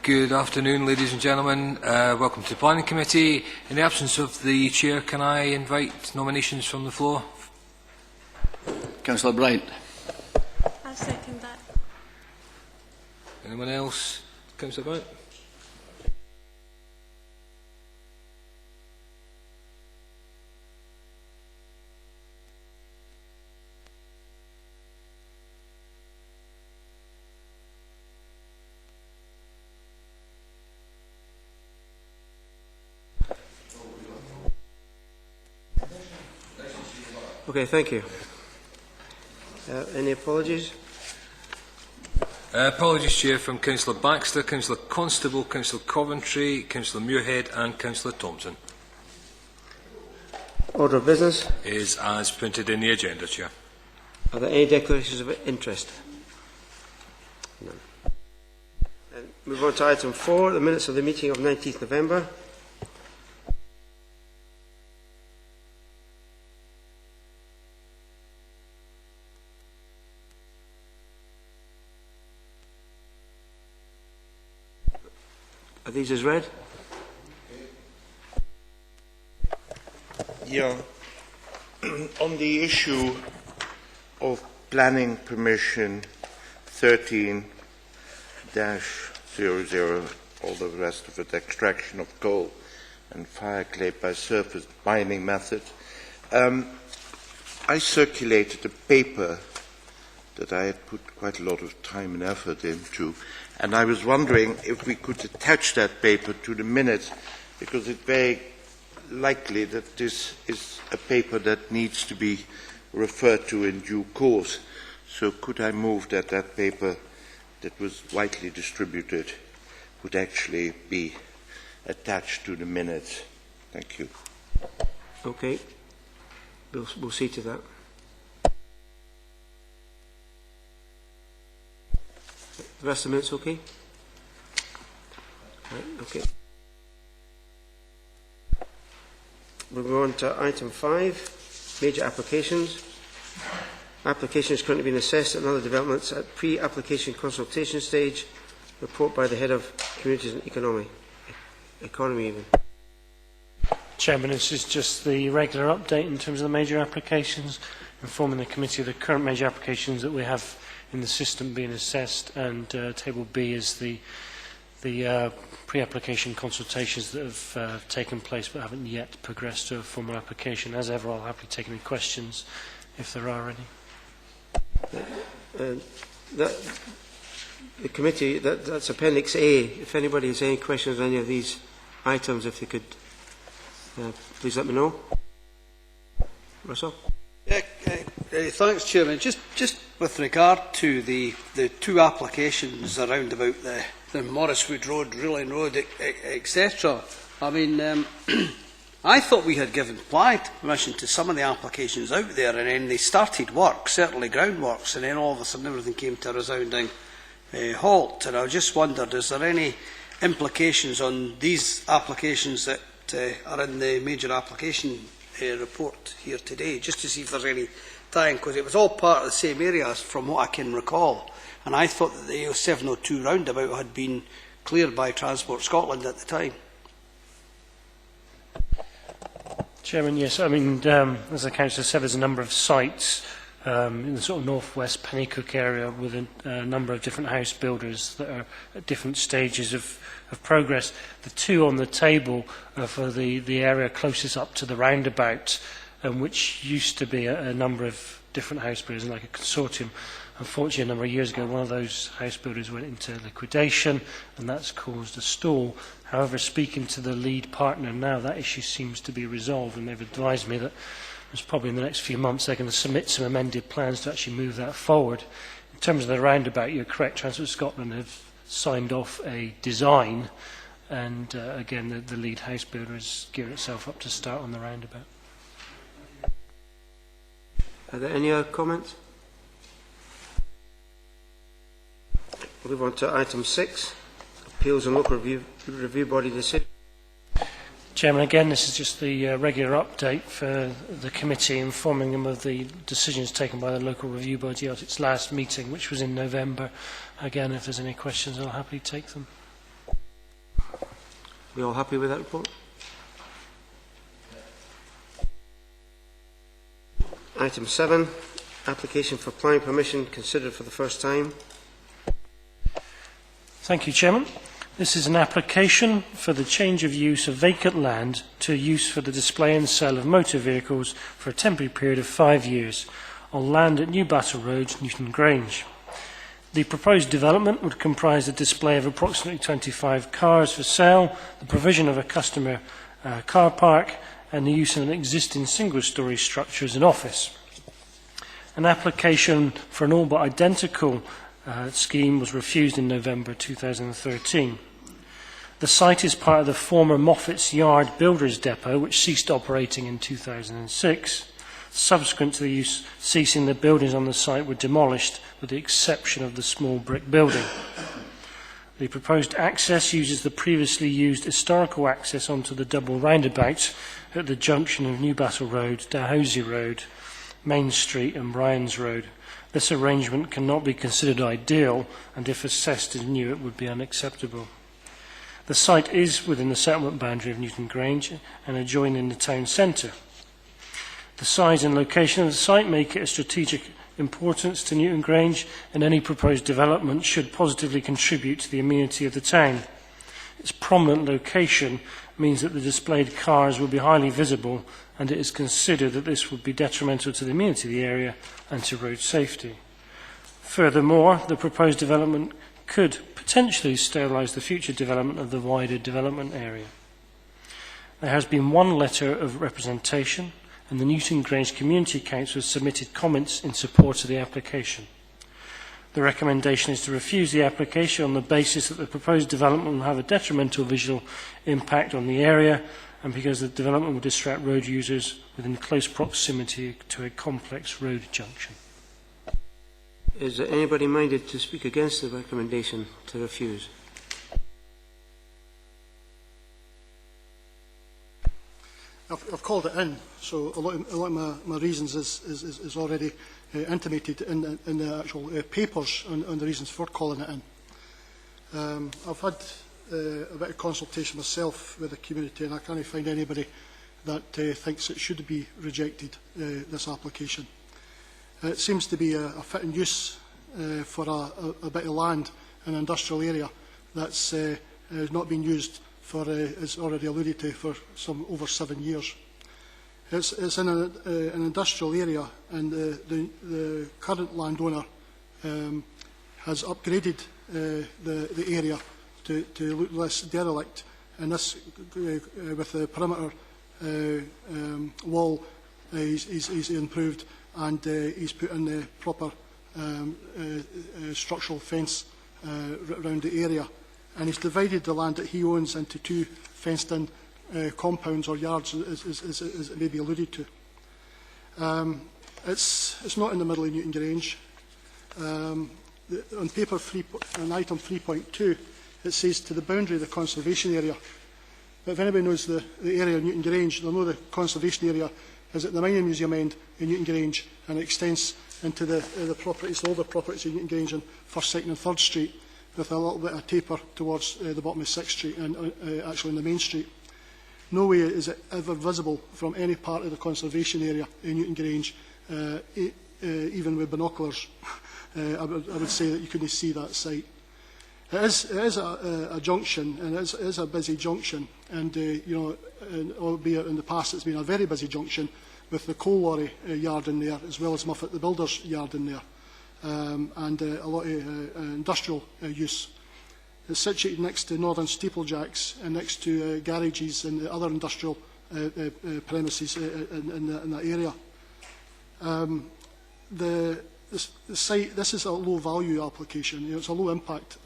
Good afternoon, ladies and gentlemen. Welcome to the Planning Committee. In the absence of the Chair, can I invite nominations from the floor? Councillor Bright. I'll second that. Anyone else? Councillor Bright? Okay, thank you. Any apologies? Apologies, Chair, from Councillor Baxter, Councillor Constable, Councillor Coventry, Councillor Muirhead and Councillor Thompson. Order of business. Is as printed in the agenda, Chair. Are there any declarations of interest? None. Move on to item 4, the minutes of the meeting of 19th November. Are these as read? Yeah. On the issue of planning permission 13-00, all the rest of it, extraction of coal and fire clay by surface mining method, I circulated a paper that I had put quite a lot of time and effort into, and I was wondering if we could attach that paper to the minutes, because it's very likely that this is a paper that needs to be referred to in due course. So could I move that that paper that was widely distributed would actually be attached to the minutes? Thank you. Okay. We'll see to that. The rest of the minutes okay? Right, okay. We'll go on to item 5, major applications. Applications currently being assessed and other developments at pre-application consultation stage. Report by the Head of Communities and Economy even. Chairman, this is just the regular update in terms of the major applications, informing the committee of the current major applications that we have in the system being assessed, and table B is the pre-application consultations that have taken place but haven't yet progressed to a formal application. As ever, I'll happily take any questions if there are any. The committee, that's Appendix A. If anybody has any questions on any of these items, if they could please let me know. Russell? Thanks, Chairman. Just with regard to the two applications around about the Morriswood Road, Roughling Road, etc. I mean, I thought we had given planning permission to some of the applications out there, and then they started work, certainly groundworks, and then all of a sudden everything came to a resounding halt. And I just wondered, is there any implications on these applications that are in the major application report here today, just to see if there's any time, because it was all part of the same area from what I can recall, and I thought that the A702 roundabout had been cleared by Transport Scotland at the time. Chairman, yes, I mean, as the Councillor said, there's a number of sites in the sort of northwest Pennycook area with a number of different house builders that are at different stages of progress. The two on the table are for the area closest up to the roundabout, which used to be a number of different house builders, like a consortium. Unfortunately, a number of years ago, one of those house builders went into liquidation, and that's caused a stall. However, speaking to the lead partner now, that issue seems to be resolved, and they've advised me that it's probably in the next few months they're going to submit some amended plans to actually move that forward. In terms of the roundabout, you're correct, Transport Scotland have signed off a design, and again, the lead house builder is gearing itself up to start on the roundabout. Are there any other comments? We'll move on to item 6, appeals and local review body decision. Chairman, again, this is just the regular update for the committee, informing them of the decisions taken by the local review body at its last meeting, which was in November. Again, if there's any questions, I'll happily take them. We all happy with that report? Item 7, application for planning permission considered for the first time. Thank you, Chairman. This is an application for the change of use of vacant land to use for the display and sale of motor vehicles for a temporary period of 5 years on land at New Battle Road, Newton Grange. The proposed development would comprise a display of approximately 25 cars for sale, the provision of a customer car park, and the use of an existing single-storey structure as an office. An application for an all but identical scheme was refused in November 2013. The site is part of the former Moffat's Yard Builders Depot, which ceased operating in 2006. Subsequent to the use ceasing, the buildings on the site were demolished, with the exception of the small brick building. The proposed access uses the previously used historical access onto the double roundabout at the junction of New Battle Road, Dalhousie Road, Main Street and Bryans Road. This arrangement cannot be considered ideal, and if assessed as new, it would be unacceptable. The site is within the settlement boundary of Newton Grange and adjoining the town centre. The size and location of the site make it a strategic importance to Newton Grange, and any proposed development should positively contribute to the amenity of the town. Its prominent location means that the displayed cars will be highly visible, and it is considered that this would be detrimental to the amenity of the area and to road safety. Furthermore, the proposed development could potentially sterilise the future development of the wider development area. There has been one letter of representation, and the Newton Grange Community Council has submitted comments in support of the application. The recommendation is to refuse the application on the basis that the proposed development will have a detrimental visual impact on the area, and because the development will distract road users within close proximity to a complex road junction. Is there anybody minded to speak against the recommendation to refuse? I've called it in, so a lot of my reasons is already intimated in the actual papers on the reasons for calling it in. I've had a bit of consultation myself with the community, and I can't find anybody that thinks it should be rejected, this application. It seems to be a fitting use for a bit of land in an industrial area that's not been used for, as already alluded to, for over 7 years. It's in an industrial area, and the current landowner has upgraded the area to look less derelict, and this with the perimeter wall he's improved, and he's put in the proper structural fence around the area, and he's divided the land that he owns into 2 fenced-in compounds or yards, as it may be alluded to. It's not in the middle of Newton Grange. On paper 3, on item 3.2, it says to the boundary of the conservation area. But if anybody knows the area of Newton Grange, they'll know the conservation area is at the Mining Museum end in Newton Grange, and it extends into the properties, the older properties in Newton Grange on 1st, 2nd and 3rd Street, with a little bit of taper towards the bottom of 6th Street and actually in the main street. No way is it ever visible from any part of the conservation area in Newton Grange, even with binoculars. I would say that you couldn't see that site. It is a junction, and it is a busy junction, and albeit in the past it's been a very busy junction with the coal lorry yard in there, as well as Moffat the Builders yard in there, and a lot of industrial use. It's situated next to Northern Steeplejacks and next to garages and other industrial premises in that area. The site, this is a low value application. It's a low impact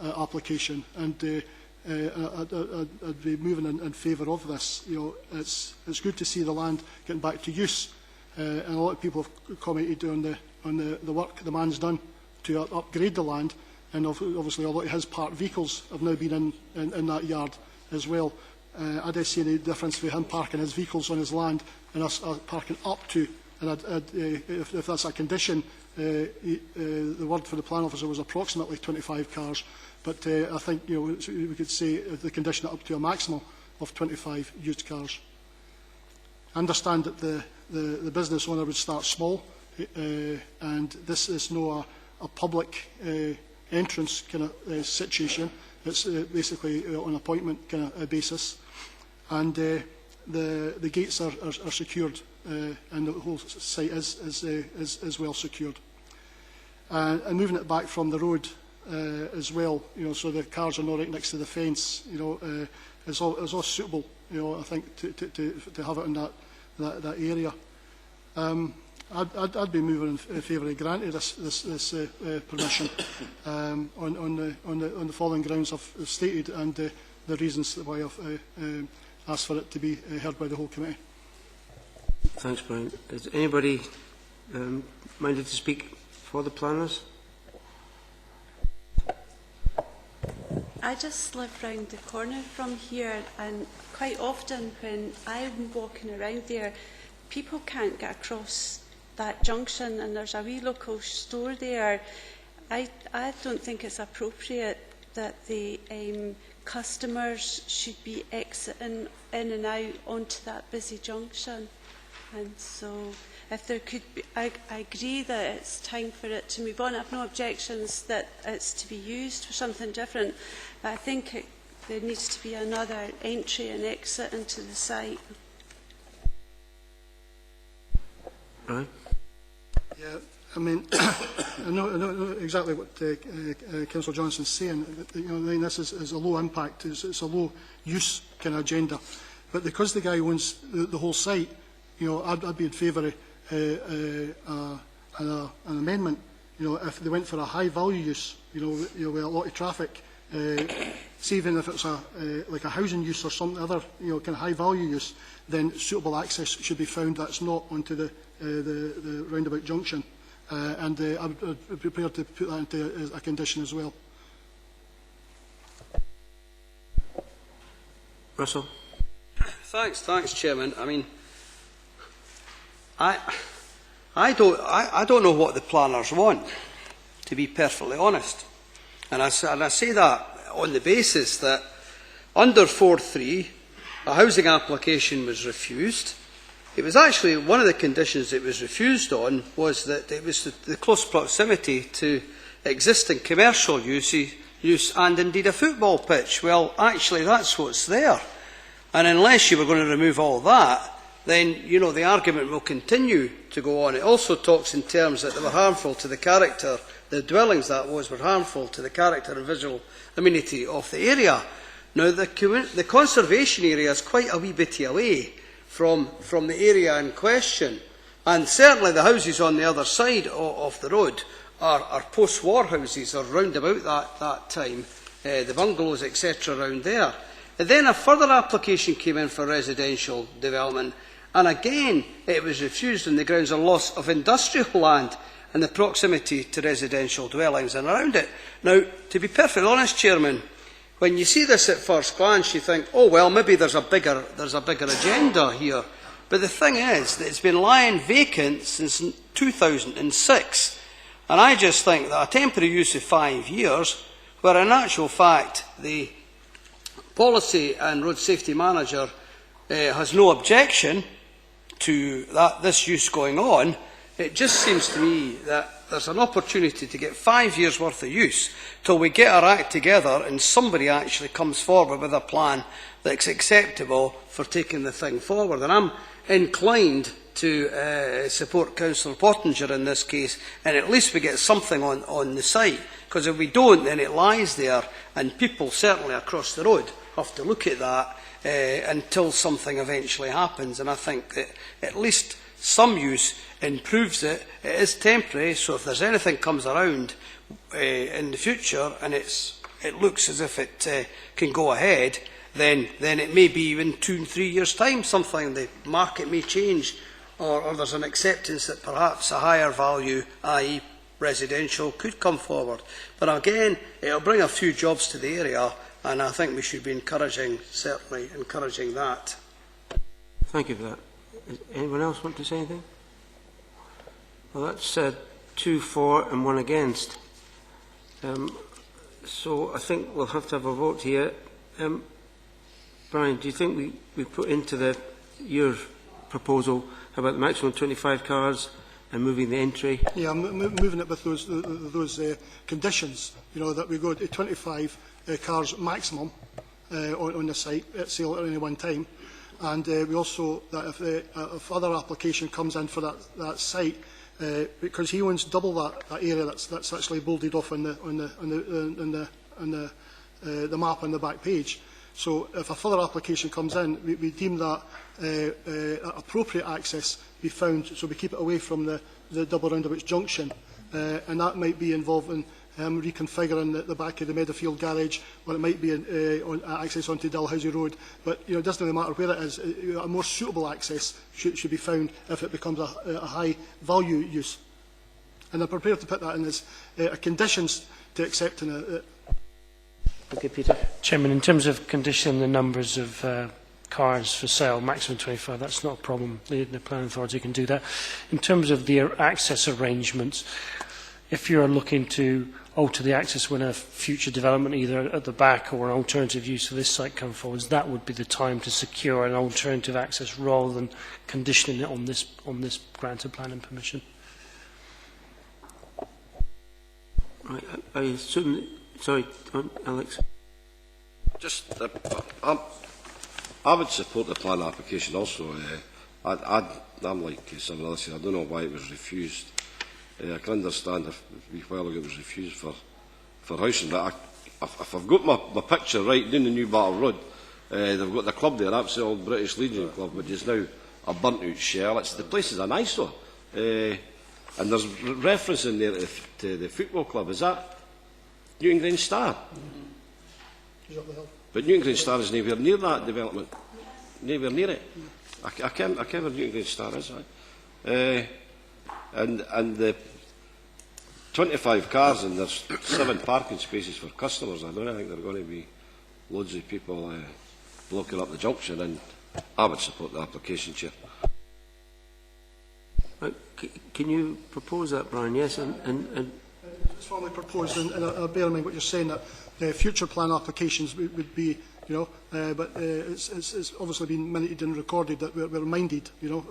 application, and I'd be moving in favour of this. It's good to see the land getting back to use, and a lot of people have commented on the work the man's done to upgrade the land, and obviously a lot of his parked vehicles have now been in that yard as well. I don't see any difference with him parking his vehicles on his land and us parking up to. And if that's a condition the word for the plan officer was approximately 25 cars, but I think we could say the condition it up to a maximum of 25 used cars. I understand that the business owner would start small, and this is not a public entrance kind of situation. It's basically on appointment kind of basis, and the gates are secured, and the whole site is well secured. And moving it back from the road as well, so the cars are not right next to the fence, is all suitable, I think, to have it in that area. I'd be moving in favour of granting this permission on the following grounds I've stated, and the reasons why I've asked for it to be heard by the whole committee. Thanks, Brian. Is anybody minded to speak for the planners? I just live round the corner from here, and quite often when I'm walking around there, people can't get across that junction, and there's a wee local store there. I don't think it's appropriate that the customers should be exiting in and out onto that busy junction. And so if there could be, I agree that it's time for it to move on. I have no objections that it's to be used for something different, but I think there needs to be another entry and exit into the site. Right. Yeah, I mean, I know exactly what Councillor Johnson's saying. I mean, this is a low impact, it's a low use kind of agenda. But because the guy owns the whole site, I'd be in favour of an amendment. If they went for a high value use, with a lot of traffic, see, even if it's like a housing use or some other kind of high value use, then suitable access should be found that's not onto the roundabout junction, and I'd be prepared to put that into a condition as well. Russell? Thanks, Chairman. I mean, I don't know what the planners want, to be perfectly honest, and I say that on the basis that under 4.3 a housing application was refused. It was actually one of the conditions it was refused on was that it was the close proximity to existing commercial use and indeed a football pitch. Well, actually that's what's there, and unless you were going to remove all that, then the argument will continue to go on. It also talks in terms that they were harmful to the character, the dwellings were harmful to the character and visual amenity of the area. Now the conservation area is quite a wee bit away from the area in question, and certainly the houses on the other side of the road are post-war houses, or round about that time, the bungalows, etc. around there. And then a further application came in for residential development, and again it was refused on the grounds of loss of industrial land and the proximity to residential dwellings and around it. Now, to be perfectly honest, Chairman, when you see this at first glance, you think, oh well, maybe there's a bigger agenda here. But the thing is that it's been lying vacant since 2006, and I just think that a temporary use of 5 years, where in actual fact the policy and road safety manager has no objection to this use going on, it just seems to me that there's an opportunity to get 5 years' worth of use till we get our act together and somebody actually comes forward with a plan that's acceptable for taking the thing forward. And I'm inclined to support Councillor Pottinger in this case, and at least we get something on the site, because if we don't, then it lies there, and people certainly across the road have to look at that until something eventually happens. And I think that at least some use improves it. It is temporary, so if there's anything comes around in the future and it looks as if it can go ahead, then it may be even 2 and 3 years' time, something, the market may change, or there's an acceptance that perhaps a higher value, i.e. residential, could come forward. But again, it'll bring a few jobs to the area, and I think we should be certainly encouraging that. Thank you for that. Does anyone else want to say anything? Well, that's 2 for and 1 against. So I think we'll have to have a vote here. Brian, do you think we put into your proposal about the maximum 25 cars and moving the entry? Yeah, I'm moving it with those conditions, that we go to 25 cars maximum on the site at sale at any one time. And we also, that if other application comes in for that site, because he owns double that area that's actually bolded off on the map on the back page. So if a further application comes in, we deem that appropriate access be found, so we keep it away from the double roundabouts junction, and that might be involving reconfiguring the back of the Meadowfield garage, or it might be access onto Dalhousie Road. But it doesn't really matter where it is. A more suitable access should be found if it becomes a high value use. And I'm prepared to put that in as conditions to accepting it. Okay, Peter. Chairman, in terms of conditioning the numbers of cars for sale, maximum 25, that's not a problem. The planning authority can do that. In terms of the access arrangements, if you're looking to alter the access when a future development, either at the back or an alternative use for this site comes forwards, that would be the time to secure an alternative access rather than conditioning it on this grant of planning permission. Right, I assume. Sorry, Alex. Just, I would support the plan application also. I'm like someone else. I don't know why it was refused. I can understand if a while ago it was refused for housing, but if I've got my picture right, down the New Battle Road, they've got the club there, absolute old British Legion Club, which is now a burnt-out shell. The place is an eyesore. And there's reference in there to the football club. Is that Newton Grange Star? But Newton Grange Star is nowhere near that development. Nowhere near it. I can't where Newton Grange Star is. And the 25 cars, and there's 7 parking spaces for customers. I don't think there are going to be loads of people blocking up the junction, and I would support the application, Chair. Can you propose that, Brian? Yes, and It's formally proposed, and bear in mind what you're saying, that future plan applications would be, but it's obviously been minuted and recorded that we're reminded, to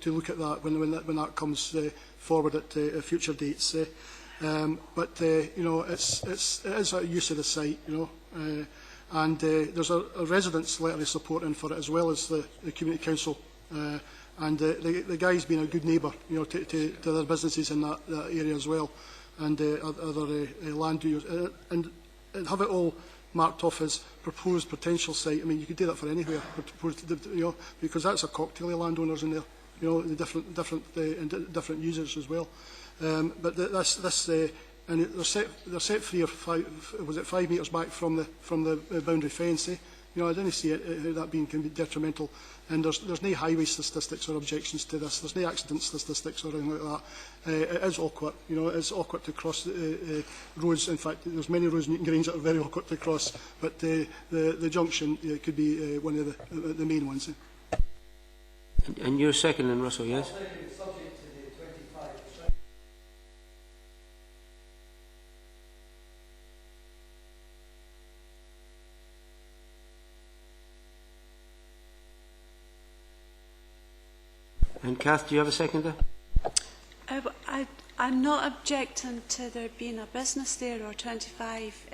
look at that when that comes forward at future dates. But it is a use of the site, and there's a residents' letter of support in for it, as well as the community council. And the guy's been a good neighbour, to other businesses in that area as well, and other land use, and have it all marked off as proposed potential site. I mean, you could do that for anywhere, because that's a cocktail of landowners in there, the different users as well. But and they're set free of 5 metres back from the boundary fence. I didn't see how that being can be detrimental. And there's no highway statistics or objections to this. There's no accident statistics or anything like that. It is awkward. It's awkward to cross roads. In fact, there's many roads in Newton Grange that are very awkward to cross. But the junction could be one of the main ones. and you're seconding, Russell, yes? And Kath, do you have a seconder? I'm not objecting to there being a business there or 25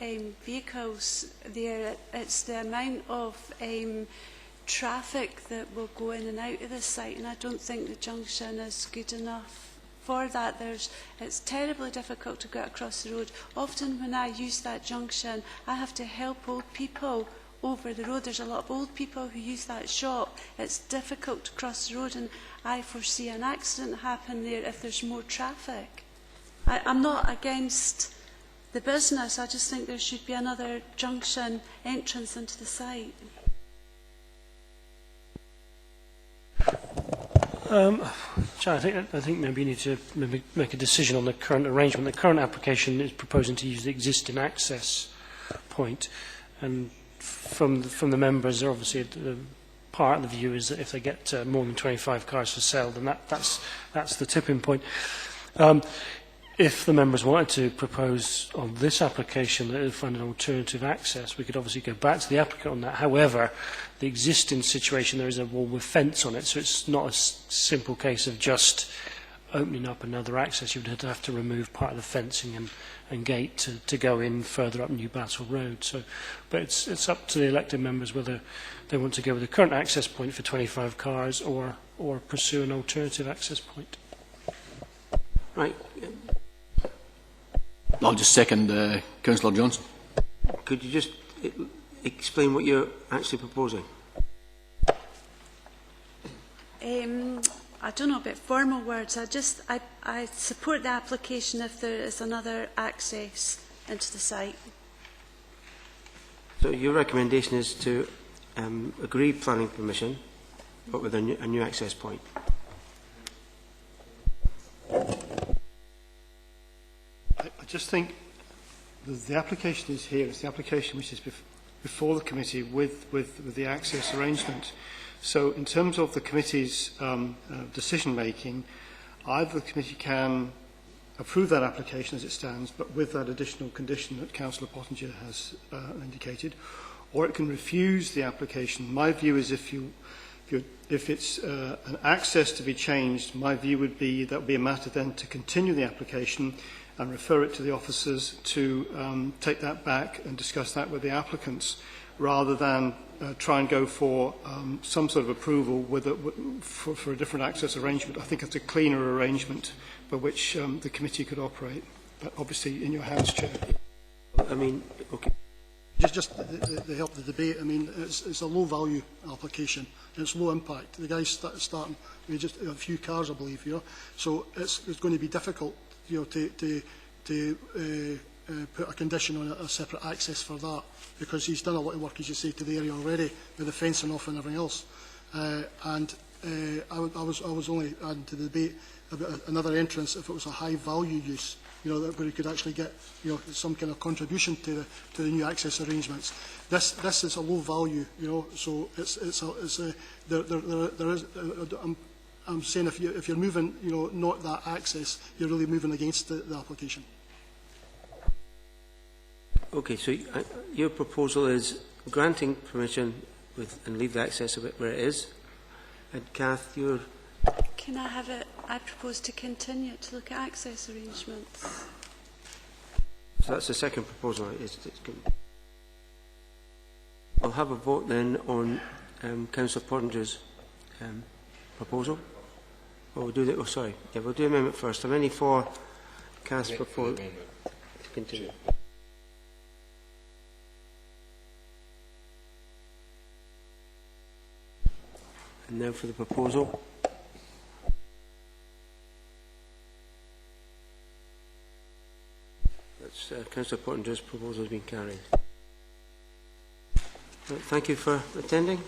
vehicles there. It's the amount of traffic that will go in and out of the site, and I don't think the junction is good enough for that. It's terribly difficult to get across the road. Often when I use that junction, I have to help old people over the road. There's a lot of old people who use that shop. It's difficult to cross the road, and I foresee an accident happen there if there's more traffic. I'm not against the business. I just think there should be another junction entrance into the site. I think maybe you need to make a decision on the current arrangement. The current application is proposing to use the existing access point, and from the members, obviously part of the view is that if they get more than 25 cars for sale, then that's the tipping point. If the members wanted to propose on this application that they find an alternative access, we could obviously go back to the applicant on that. However, the existing situation, there is a wall with fence on it, so it's not a simple case of just opening up another access. You would have to remove part of the fencing and gate to go in further up New Battle Road. So, but it's up to the elected members whether they want to go with the current access point for 25 cars or pursue an alternative access point. Right. I'll just second Councillor Johnson. Could you just explain what you're actually proposing? I don't know about formal words. I support the application if there is another access into the site. So your recommendation is to agree planning permission, but with a new access point. I just think the application is here. It's the application which is before the committee with the access arrangement. So in terms of the committee's decision making, either the committee can approve that application as it stands, but with that additional condition that Councillor Pottinger has indicated, or it can refuse the application. My view is if it's an access to be changed, my view would be that would be a matter then to continue the application and refer it to the officers to take that back and discuss that with the applicants, rather than try and go for some sort of approval for a different access arrangement. I think it's a cleaner arrangement by which the committee could operate, but obviously in your hands, Chair. I mean, okay. Just to help the debate, I mean, it's a low-value application, and it's low impact. The guy's starting with just a few cars, I believe, you know, so it's going to be difficult, you know, to put a condition on a separate access for that, because he's done a lot of work, as you say, to the area already, with the fencing off and everything else. I was only adding to the debate about another entrance if it was a high-value use, you know, where you could actually get, you know, some kind of contribution to the new access arrangements. This is a low value, you know, so I'm saying if you're moving, you know, not that access, you're really moving against the application. Okay, so your proposal is granting permission and leave the access of it where it is. And Kath, you're... Can I have it? I propose to continue to look at access arrangements. So that's the second proposal. I'll have a vote then on Councillor Pottinger's proposal. Or we'll do the, we'll do amendment first. Are any for Kath's proposal to continue? And now for the proposal. That's Councillor Pottinger's proposal has been carried. Thank you for attending.